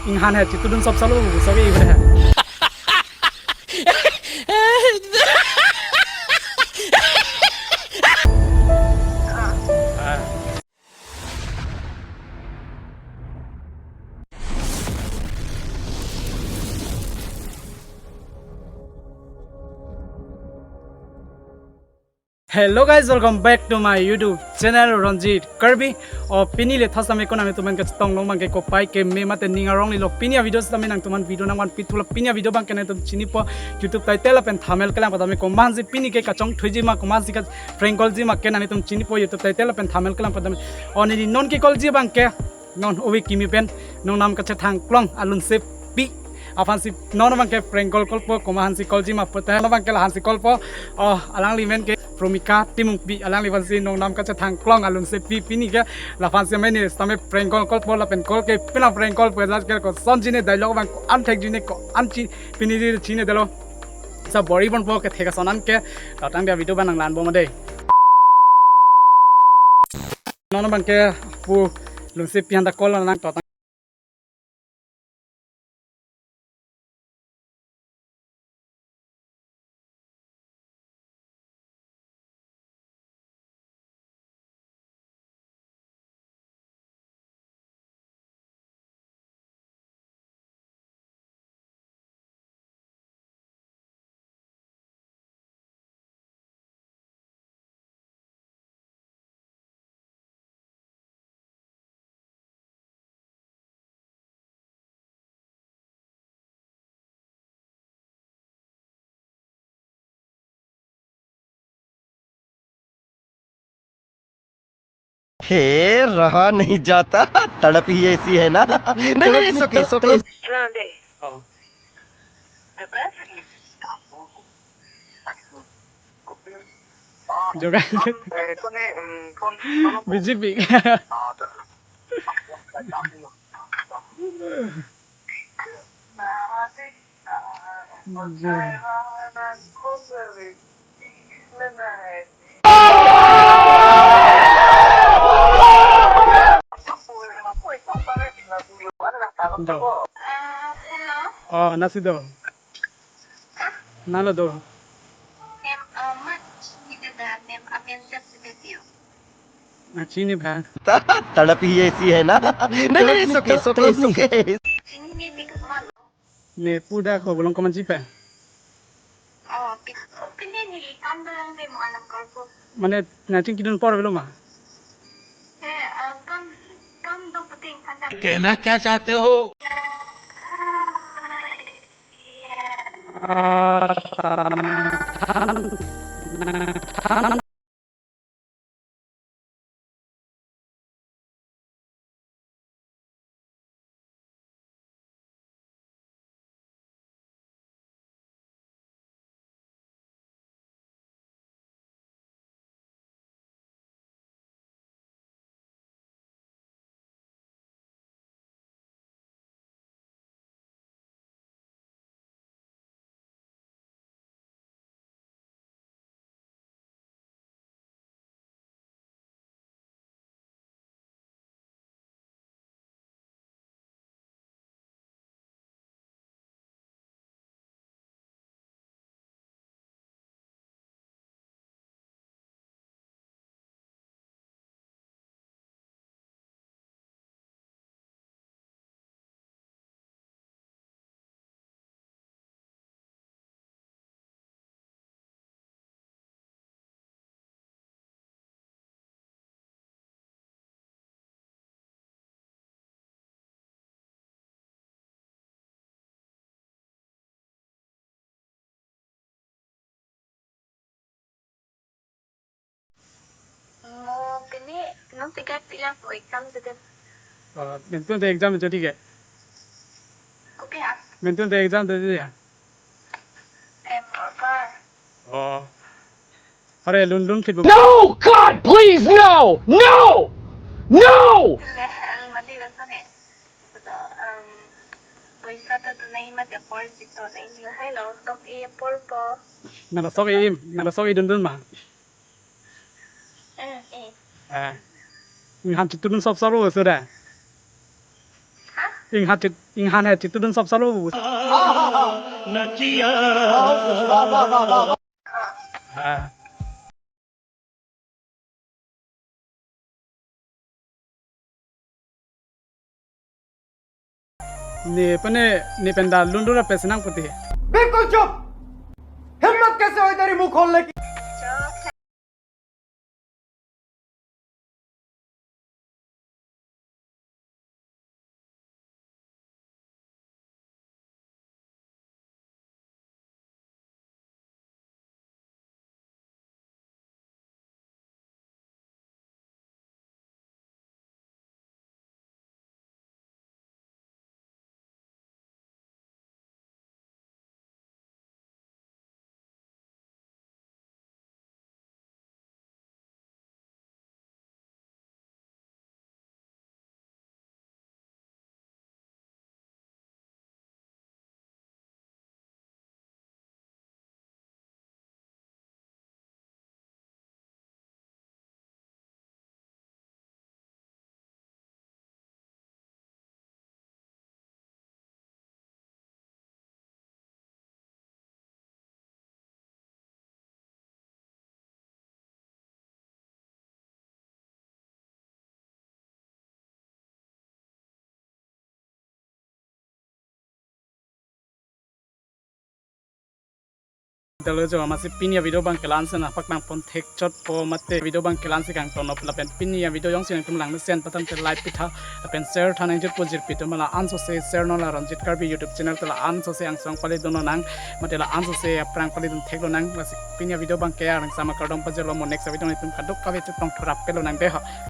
Inghan hai itu dun sab salo sabi ibre hai. Hello guys, welcome back to my YouTube channel Ranjit Karbi. Pini le thas tami kona me tuman ka tong long bang ke ko pai ke me mate ninga rong ni lo pinia videos tami nang tuman video nang wan pitula pinia video bang kene tum chini po YouTube title pen thumbnail kala patami ko manji pini ke ka chong thuji ma ko manji ka frankol ji ma ke nani tum chini po YouTube title pen thumbnail kala patami oni non ke kol ji bang ke non owi kimi pen non nam ka che thang klong alun se pi afansi non bang ke frankol kolpo ko manji kol ji ma pota bang ke hansi kolpo alang limen ke promika timungpi alang livansi nong nam ka thang klong alun se pini ke la fansi meni stame prengkol kol pola pen kol ke pina prengkol pelas ke ko sonjine dialog bang an thek jine ko an chi pini di chine delo sa bori bon po ke theka sonan ke tatang dia video banang lan bo made non bang ke pu lun se pian da kol nang tatang हे रहा नहीं जाता तड़प ही ऐसी है ना नहीं सुके सुके juga biji big oh nasi do nalo do na chini bha तड़प ही ऐसी है ना नहीं सुके सुके सुके ne puda ko bolong ko manji pa mane nating kidun por belum ma कहना क्या चाहते हो bentul de exam jadi ke bentul de exam jadi ya oh are lun lun fit No God please no no no nala sok dun dun ma han tudun sab saro sudah ing han hat tu dun sab salo ni pane ni penda lundura pesenang putih बिल्कुल चुप हिम्मत कैसे हुई तेरी मुंह खोलने की Dalo jo masih pinia video bang kelan sen apak nang pon tek chot po mate video bang kelan se kang tono pla pen pinia video yong sin tum lang sen patam te like pitha pen share thanang je pojir pito mala anso se share no la ranjit karbi youtube channel tala anso se ang song pali dono nang mate la anso se aprang pali dun theklo nang masih pinia video bang ke ang sama kardom pajelo mo next video ni tum kadok kave che tong thurap pelo nang de ha